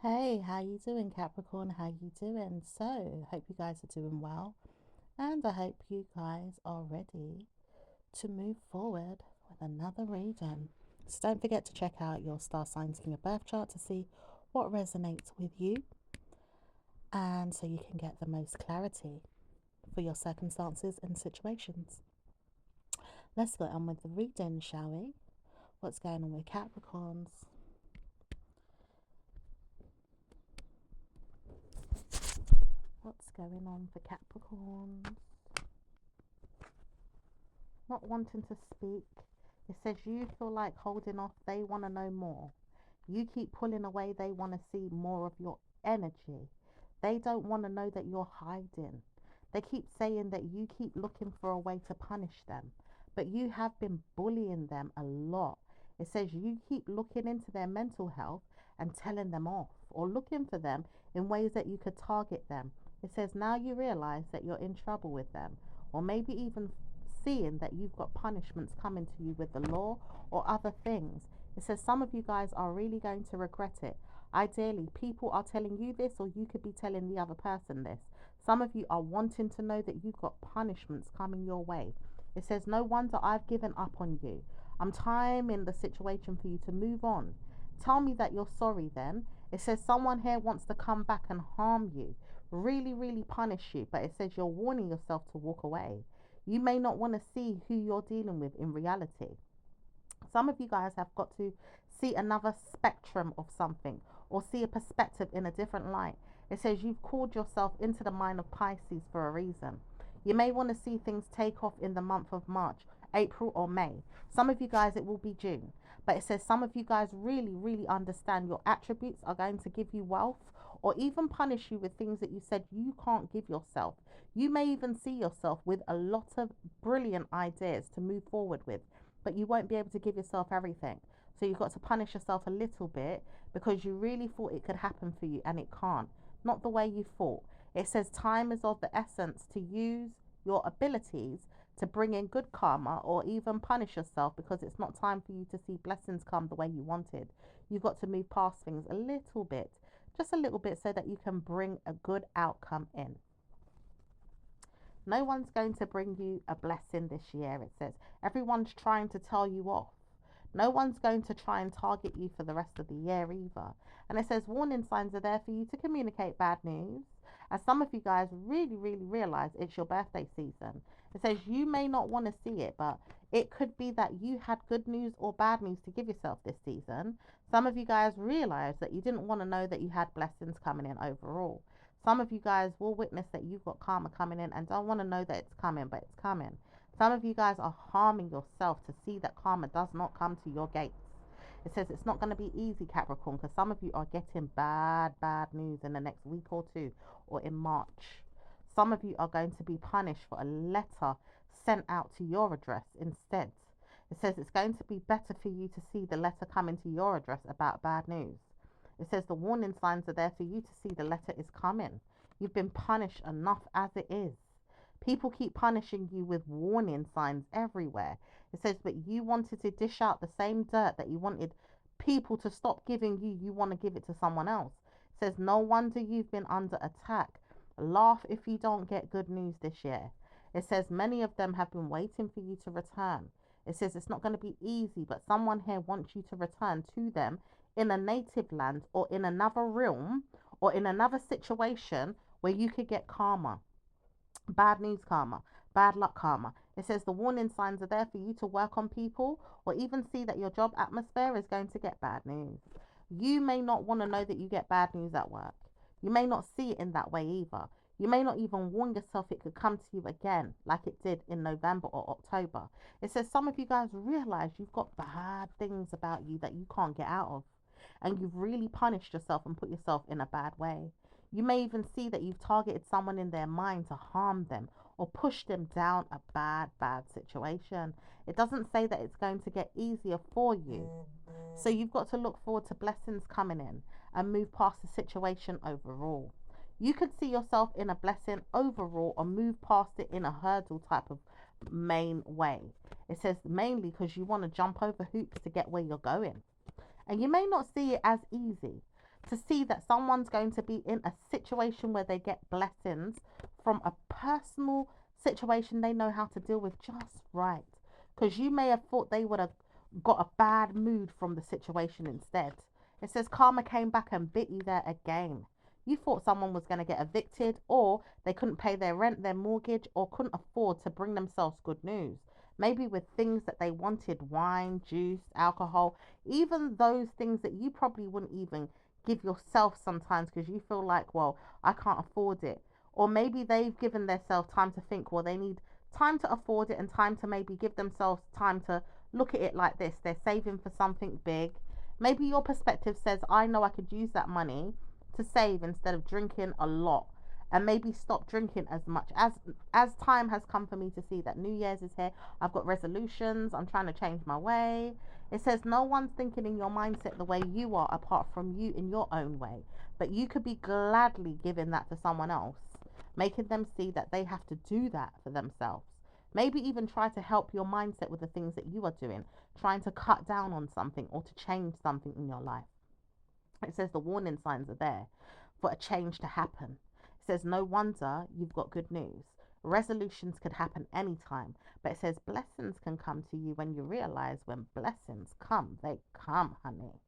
Hey, how you doing, Capricorn? How you doing? So, hope you guys are doing well, and I hope you guys are ready to move forward with another reading. So don't forget to check out your star signs in your birth chart to see what resonates with you, and so you can get the most clarity for your circumstances and situations. Let's get on with the reading, shall we? What's going on with Capricorns? What's going on for Capricorns? Not wanting to speak. It says you feel like holding off, they want to know more. You keep pulling away, they want to see more of your energy. They don't want to know that you're hiding. They keep saying that you keep looking for a way to punish them, but you have been bullying them a lot. It says you keep looking into their mental health and telling them off, or looking for them in ways that you could target them. It says now you realize that you're in trouble with them, or maybe even seeing that you've got punishments coming to you with the law or other things. It says some of you guys are really going to regret it. Ideally, people are telling you this, or you could be telling the other person this. Some of you are wanting to know that you've got punishments coming your way. It says, no wonder I've given up on you. I'm timing the situation for you to move on. Tell me that you're sorry then. It says someone here wants to come back and harm you, really, really punish you, but it says you're warning yourself to walk away. You may not want to see who you're dealing with in reality. Some of you guys have got to see another spectrum of something, or see a perspective in a different light. It says you've called yourself into the mind of Pisces for a reason. You may want to see things take off in the month of March, April, or May. Some of you guys, it will be June. But it says some of you guys really, really understand your attributes are going to give you wealth, or even punish you with things that you said you can't give yourself. You may even see yourself with a lot of brilliant ideas to move forward with, but you won't be able to give yourself everything. So you've got to punish yourself a little bit because you really thought it could happen for you and it can't. Not the way you thought. It says time is of the essence to use your abilities to bring in good karma, or even punish yourself because it's not time for you to see blessings come the way you wanted. You've got to move past things a little bit, just a little bit, so that you can bring a good outcome in. No one's going to bring you a blessing this year, it says. Everyone's trying to tell you off. No one's going to try and target you for the rest of the year either. And it says warning signs are there for you to communicate bad news. As some of you guys really, really realize it's your birthday season. It says you may not want to see it, but it could be that you had good news or bad news to give yourself this season. Some of you guys realize that you didn't want to know that you had blessings coming in overall. Some of you guys will witness that you've got karma coming in and don't want to know that it's coming, but it's coming. Some of you guys are harming yourself to see that karma does not come to your gates. It says it's not going to be easy, Capricorn, because some of you are getting bad, bad news in the next week or two, or in March. Some of you are going to be punished for a letter sent out to your address instead. It says it's going to be better for you to see the letter coming to your address about bad news. It says the warning signs are there for you to see the letter is coming. You've been punished enough as it is. People keep punishing you with warning signs everywhere. It says, but you wanted to dish out the same dirt that you wanted people to stop giving you. You want to give it to someone else. It says, no wonder you've been under attack. Laugh if you don't get good news this year. It says, many of them have been waiting for you to return. It says, it's not going to be easy, but someone here wants you to return to them in a native land, or in another realm, or in another situation where you could get karma. Bad news karma, bad luck karma. It says the warning signs are there for you to work on people, or even see that your job atmosphere is going to get bad news. You may not want to know that you get bad news at work. You may not see it in that way either. You may not even warn yourself it could come to you again, like it did in November or October. It says some of you guys realize you've got bad things about you that you can't get out of, and you've really punished yourself and put yourself in a bad way. You may even see that you've targeted someone in their mind to harm them, or push them down a bad, bad situation. It doesn't say that it's going to get easier for you. So you've got to look forward to blessings coming in and move past the situation overall. You could see yourself in a blessing overall, or move past it in a hurdle type of main way. It says mainly because you want to jump over hoops to get where you're going. And you may not see it as easy. to see that someone's going to be in a situation where they get blessings from a personal situation they know how to deal with just right. Because you may have thought they would have got a bad mood from the situation instead. It says karma came back and bit you there again. You thought someone was going to get evicted, or they couldn't pay their rent, their mortgage, or couldn't afford to bring themselves good news. Maybe with things that they wanted, wine, juice, alcohol, even those things that you probably wouldn't even give yourself sometimes because you feel like, well, I can't afford it. Or maybe they've given themselves time to think, well, they need time to afford it and time to maybe give themselves time to look at it like this. They're saving for something big. Maybe your perspective says, I know I could use that money to save instead of drinking a lot, and maybe stop drinking as much. As time has come for me to see that New Year's is here, I've got resolutions, I'm trying to change my way. It says no one's thinking in your mindset the way you are apart from you in your own way, but you could be gladly giving that to someone else, making them see that they have to do that for themselves. Maybe even try to help your mindset with the things that you are doing, trying to cut down on something or to change something in your life. It says the warning signs are there for a change to happen. It says no wonder you've got good news. Resolutions could happen anytime, but it says blessings can come to you when you realize when blessings come, they come, honey.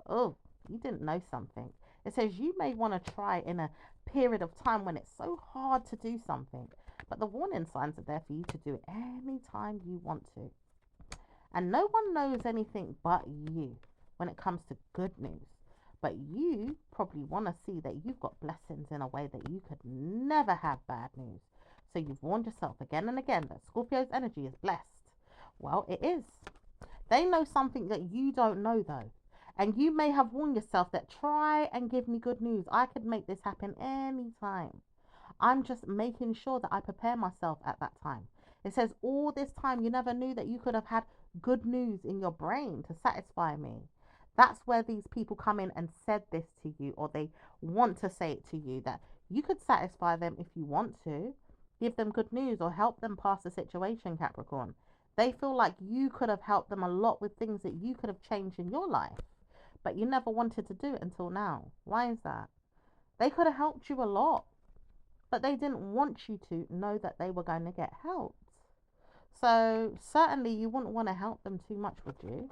Oh, you didn't know something. It says you may want to try in a period of time when it's so hard to do something, but the warning signs are there for you to do it anytime you want to. And no one knows anything but you when it comes to good news. But you probably want to see that you've got blessings in a way that you could never have bad news. So you've warned yourself again and again that Scorpio's energy is blessed. Well, it is. They know something that you don't know, though. And you may have warned yourself that try and give me good news. I could make this happen anytime. I'm just making sure that I prepare myself at that time. It says all this time you never knew that you could have had good news in your brain to satisfy me. That's where these people come in and said this to you, or they want to say it to you, that you could satisfy them if you want to. Give them good news or help them pass the situation, Capricorn. They feel like you could have helped them a lot with things that you could have changed in your life, but you never wanted to do it until now. Why is that? They could have helped you a lot, but they didn't want you to know that they were going to get helped. So certainly you wouldn't want to help them too much, would you?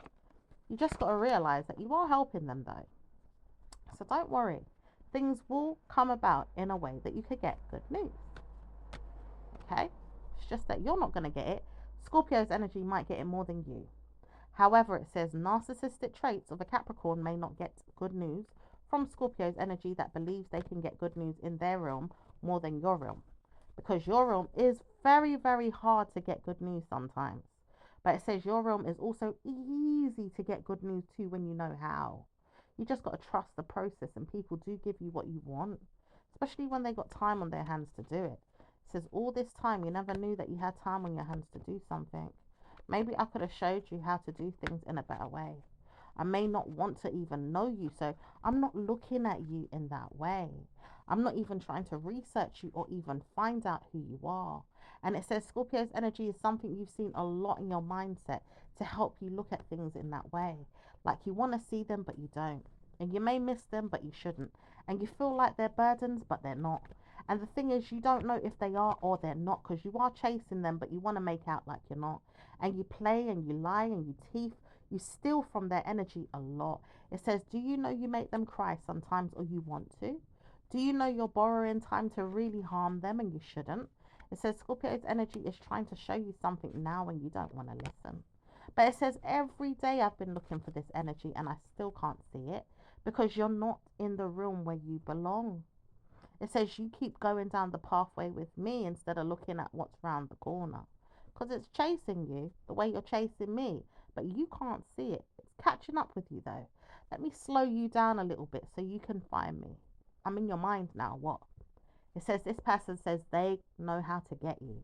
You just got to realize that you are helping them, though. So don't worry. Things will come about in a way that you could get good news. Okay? It's just that you're not going to get it. Scorpio's energy might get it more than you. However, it says narcissistic traits of a Capricorn may not get good news from Scorpio's energy that believes they can get good news in their realm more than your realm. Because your realm is very, very hard to get good news sometimes. But it says your realm is also easy to get good news too when you know how. You just got to trust the process, and people do give you what you want, especially when they got time on their hands to do it. It says all this time you never knew that you had time on your hands to do something. Maybe I could have showed you how to do things in a better way. I may not want to even know you, so I'm not looking at you in that way. I'm not even trying to research you or even find out who you are. And it says Scorpio's energy is something you've seen a lot in your mindset to help you look at things in that way. Like you want to see them, but you don't. And you may miss them, but you shouldn't. And you feel like they're burdens, but they're not. And the thing is, you don't know if they are or they're not, because you are chasing them, but you want to make out like you're not. And you play and you lie and you teeth. You steal from their energy a lot. It says, do you know you make them cry sometimes, or you want to? Do you know you're borrowing time to really harm them and you shouldn't? It says Scorpio's energy is trying to show you something now and you don't want to listen. But it says every day I've been looking for this energy and I still can't see it because you're not in the room where you belong. It says you keep going down the pathway with me instead of looking at what's round the corner. Because it's chasing you the way you're chasing me, but you can't see it. It's catching up with you though. Let me slow you down a little bit so you can find me. I'm in your mind now. What? It says this person says they know how to get you.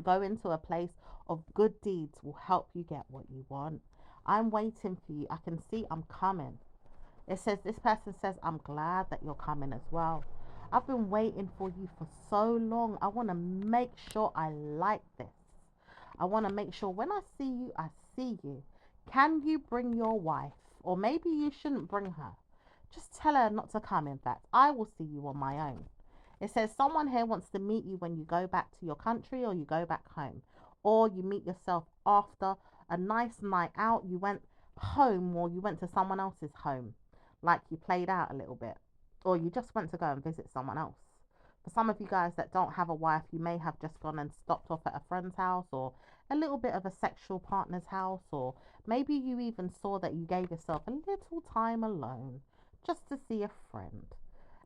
Go into a place of good deeds will help you get what you want. I'm waiting for you. I can see I'm coming. It says this person says I'm glad that you're coming as well. I've been waiting for you for so long. I want to make sure I like this. I want to make sure when I see you, I see you. Can you bring your wife? Or maybe you shouldn't bring her, Just tell her not to come, in fact. I will see you on my own. It says someone here wants to meet you when you go back to your country or you go back home. Or you meet yourself after a nice night out. You went home or you went to someone else's home. Like you played out a little bit. Or you just went to go and visit someone else. For some of you guys that don't have a wife, you may have just gone and stopped off at a friend's house or a little bit of a sexual partner's house, or maybe you even saw that you gave yourself a little time alone just to see a friend.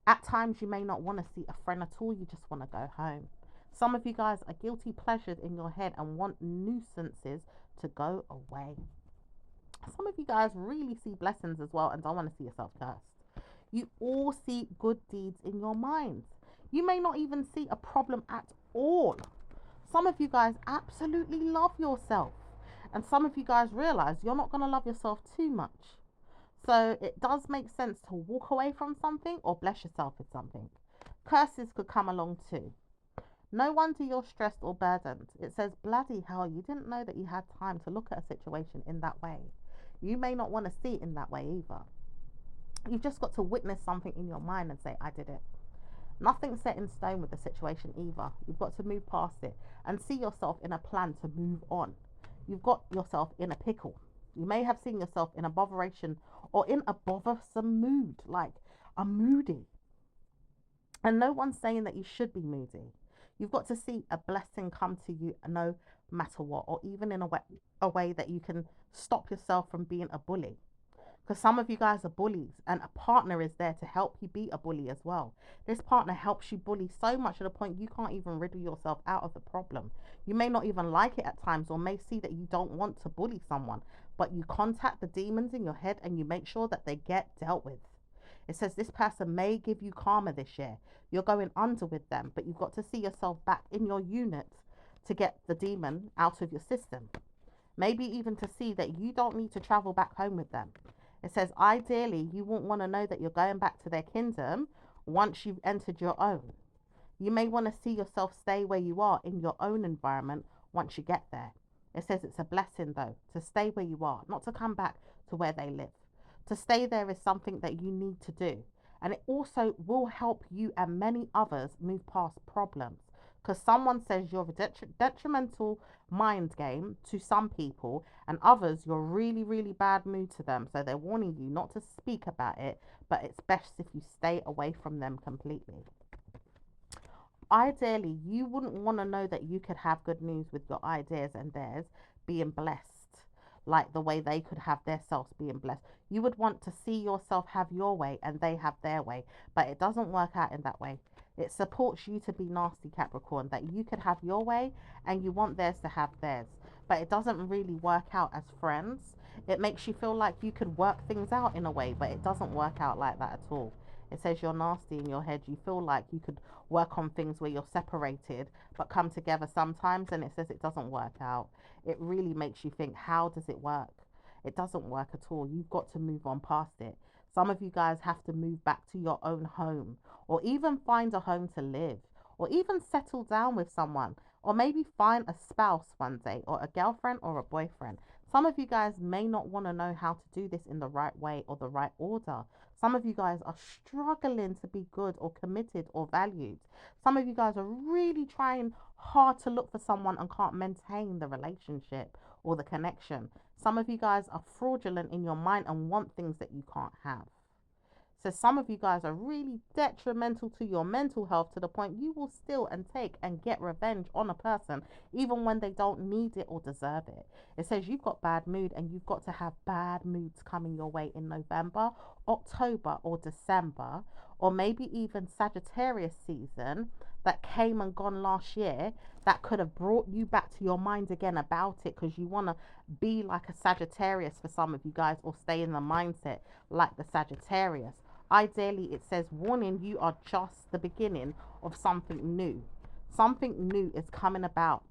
At times, you may not want to see a friend at all, you just want to go home. Some of you guys are guilty pleasured in your head and want nuisances to go away. Some of you guys really see blessings as well and don't want to see yourself cursed. You all see good deeds in your minds. You may not even see a problem at all. Some of you guys absolutely love yourself. And some of you guys realize you're not going to love yourself too much. So it does make sense to walk away from something or bless yourself with something. Curses could come along too. No wonder you're stressed or burdened. It says, bloody hell, you didn't know that you had time to look at a situation in that way. You may not want to see it in that way either. You've just got to witness something in your mind and say, I did it. Nothing's set in stone with the situation either. You've got to move past it and see yourself in a plan to move on. You've got yourself in a pickle. You may have seen yourself in a botheration or in a bothersome mood, like a moody. And no one's saying that you should be moody. You've got to see a blessing come to you no matter what, or even in a way that you can stop yourself from being a bully. Because some of you guys are bullies and a partner is there to help you be a bully as well. This partner helps you bully so much to the point you can't even riddle yourself out of the problem. You may not even like it at times or may see that you don't want to bully someone, but you contact the demons in your head and you make sure that they get dealt with. It says this person may give you karma this year. You're going under with them, but you've got to see yourself back in your unit to get the demon out of your system. Maybe even to see that you don't need to travel back home with them. It says, ideally, you won't want to know that you're going back to their kingdom once you've entered your own. You may want to see yourself stay where you are in your own environment once you get there. It says it's a blessing, though, to stay where you are, not to come back to where they live. To stay there is something that you need to do. And it also will help you and many others move past problems. Because someone says you're a detrimental mind game to some people, and others you're really, really bad mood to them. So they're warning you not to speak about it, but it's best if you stay away from them completely. Ideally, you wouldn't want to know that you could have good news with your ideas and theirs being blessed, like the way they could have their selves being blessed. You would want to see yourself have your way and they have their way, but it doesn't work out in that way. It supports you to be nasty, Capricorn, that you could have your way and you want theirs to have theirs. But it doesn't really work out as friends. It makes you feel like you could work things out in a way, but it doesn't work out like that at all. It says you're nasty in your head. You feel like you could work on things where you're separated, but come together sometimes, and it says it doesn't work out. It really makes you think, how does it work? It doesn't work at all. You've got to move on past it. Some of you guys have to move back to your own home, or even find a home to live, or even settle down with someone, or maybe find a spouse one day, or a girlfriend or a boyfriend. Some of you guys may not want to know how to do this in the right way or the right order. Some of you guys are struggling to be good or committed or valued. Some of you guys are really trying hard to look for someone and can't maintain the relationship or the connection. Some of you guys are fraudulent in your mind and want things that you can't have. So some of you guys are really detrimental to your mental health to the point you will steal and take and get revenge on a person even when they don't need it or deserve it. It says you've got bad mood and you've got to have bad moods coming your way in November, October or December, or maybe even Sagittarius season that came and gone last year that could have brought you back to your mind again about it, because you want to be like a Sagittarius for some of you guys, or stay in the mindset like the Sagittarius. Ideally, it says, warning, you are just the beginning of something new. Something new is coming about.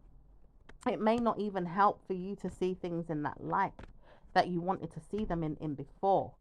It may not even help for you to see things in that light that you wanted to see them in before.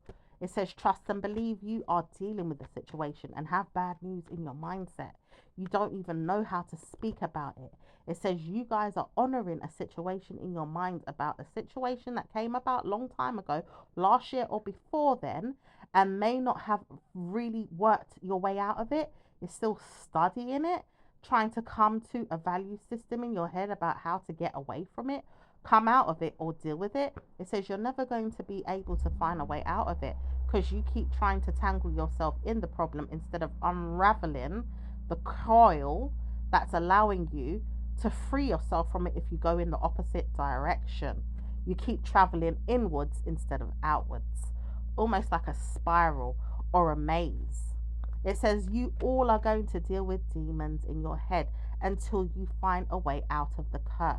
It says, trust and believe you are dealing with the situation and have bad news in your mindset. You don't even know how to speak about it. It says you guys are honoring a situation in your mind about a situation that came about long time ago, last year or before then, and may not have really worked your way out of it. You're still studying it, trying to come to a value system in your head about how to get away from it, come out of it, or deal with it. It says you're never going to be able to find a way out of it because you keep trying to tangle yourself in the problem instead of unraveling the coil that's allowing you to free yourself from it if you go in the opposite direction. You keep traveling inwards instead of outwards, almost like a spiral or a maze. It says you all are going to deal with demons in your head until you find a way out of the curse.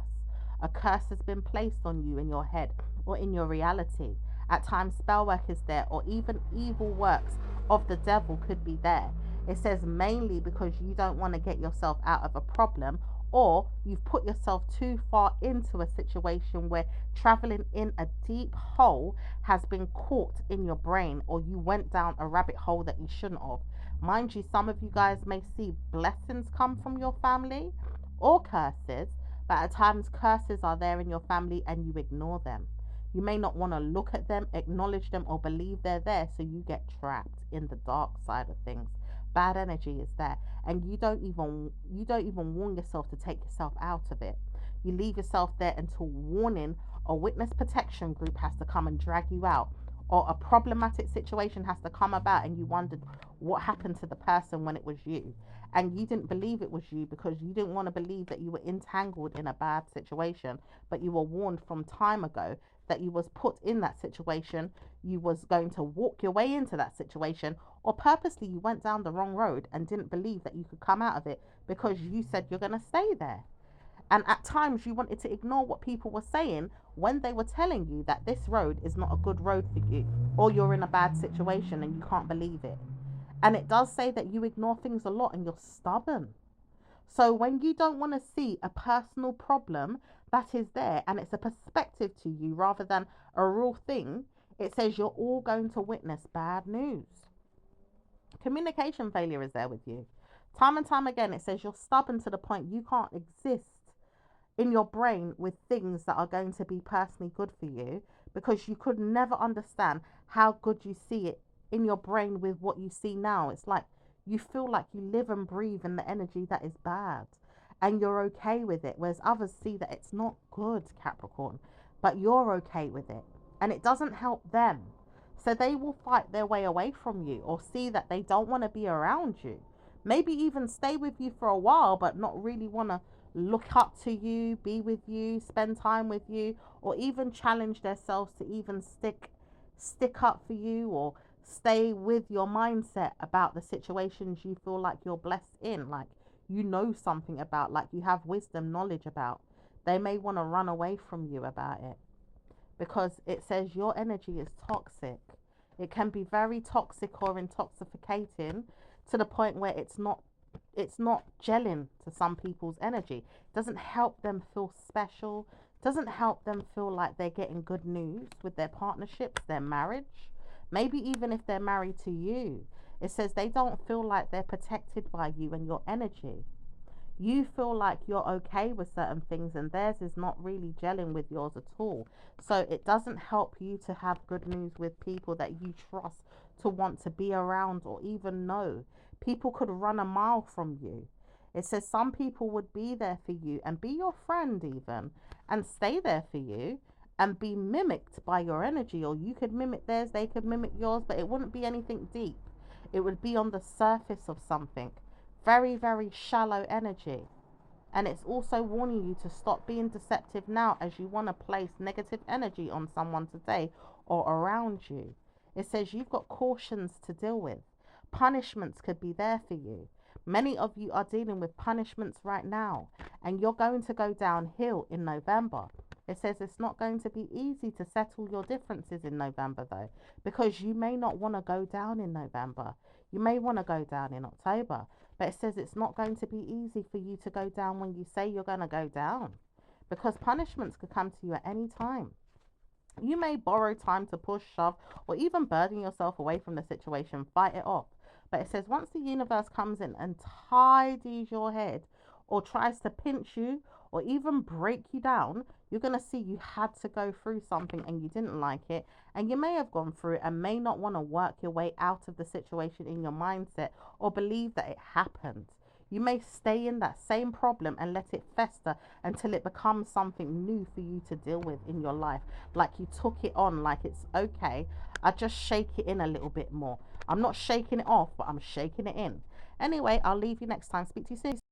A curse has been placed on you in your head or in your reality. At times, spell work is there, or even evil works of the devil could be there. It says mainly because you don't want to get yourself out of a problem, or you've put yourself too far into a situation where traveling in a deep hole has been caught in your brain, or you went down a rabbit hole that you shouldn't have. Mind you, some of you guys may see blessings come from your family or curses, but at times curses are there in your family and you ignore them. You may not want to look at them, acknowledge them, or believe they're there, so you get trapped in the dark side of things. Bad energy is there, and you don't even warn yourself to take yourself out of it. You leave yourself there until warning or witness protection group has to come and drag you out, or a problematic situation has to come about and you wondered what happened to the person when it was you, and you didn't believe it was you because you didn't want to believe that you were entangled in a bad situation, but you were warned from time ago that you was put in that situation, you was going to walk your way into that situation, or purposely you went down the wrong road and didn't believe that you could come out of it because you said you're going to stay there. And at times you wanted to ignore what people were saying when they were telling you that this road is not a good road for you, or you're in a bad situation and you can't believe it. And it does say that you ignore things a lot and you're stubborn. So when you don't want to see a personal problem that is there and it's a perspective to you rather than a real thing, it says you're all going to witness bad news. Communication failure is there with you. Time and time again, it says you're stubborn to the point you can't exist in your brain with things that are going to be personally good for you because you could never understand how good you see it in your brain with what you see now. It's like you feel like you live and breathe in the energy that is bad and you're okay with it, whereas others see that it's not good, Capricorn, but you're okay with it and it doesn't help them. So they will fight their way away from you or see that they don't want to be around you. Maybe even stay with you for a while, but not really want to look up to you, be with you, spend time with you, or even challenge themselves to even stick up for you or stay with your mindset about the situations you feel like you're blessed in, like you know something about, like you have wisdom, knowledge about. They may want to run away from you about it because it says your energy is toxic. It can be very toxic or intoxicating to the point where it's not gelling to some people's energy. It doesn't help them feel special, doesn't help them feel like they're getting good news with their partnerships, their marriage, maybe even if they're married to you. It says they don't feel like they're protected by you and your energy. You feel like you're okay with certain things and theirs is not really gelling with yours at all. So it doesn't help you to have good news with people that you trust to want to be around or even know. People could run a mile from you. It says some people would be there for you and be your friend even and stay there for you and be mimicked by your energy, or you could mimic theirs, they could mimic yours, but it wouldn't be anything deep. It would be on the surface of something. Very, very shallow energy. And it's also warning you to stop being deceptive now as you want to place negative energy on someone today or around you. It says you've got cautions to deal with. Punishments could be there for you. Many of you are dealing with punishments right now, and you're going to go downhill in November. It says it's not going to be easy to settle your differences in November, though, because you may not want to go down in November. You may want to go down in October, but it says it's not going to be easy for you to go down when you say you're going to go down, because punishments could come to you at any time. You may borrow time to push, shove, or even burden yourself away from the situation, fight it off. But it says once the universe comes in and tidies your head or tries to pinch you or even break you down, you're going to see you had to go through something and you didn't like it. And you may have gone through it and may not want to work your way out of the situation in your mindset or believe that it happened. You may stay in that same problem and let it fester until it becomes something new for you to deal with in your life. Like you took it on, like it's okay. I just shake it in a little bit more. I'm not shaking it off, but I'm shaking it in. Anyway, I'll leave you next time. Speak to you soon.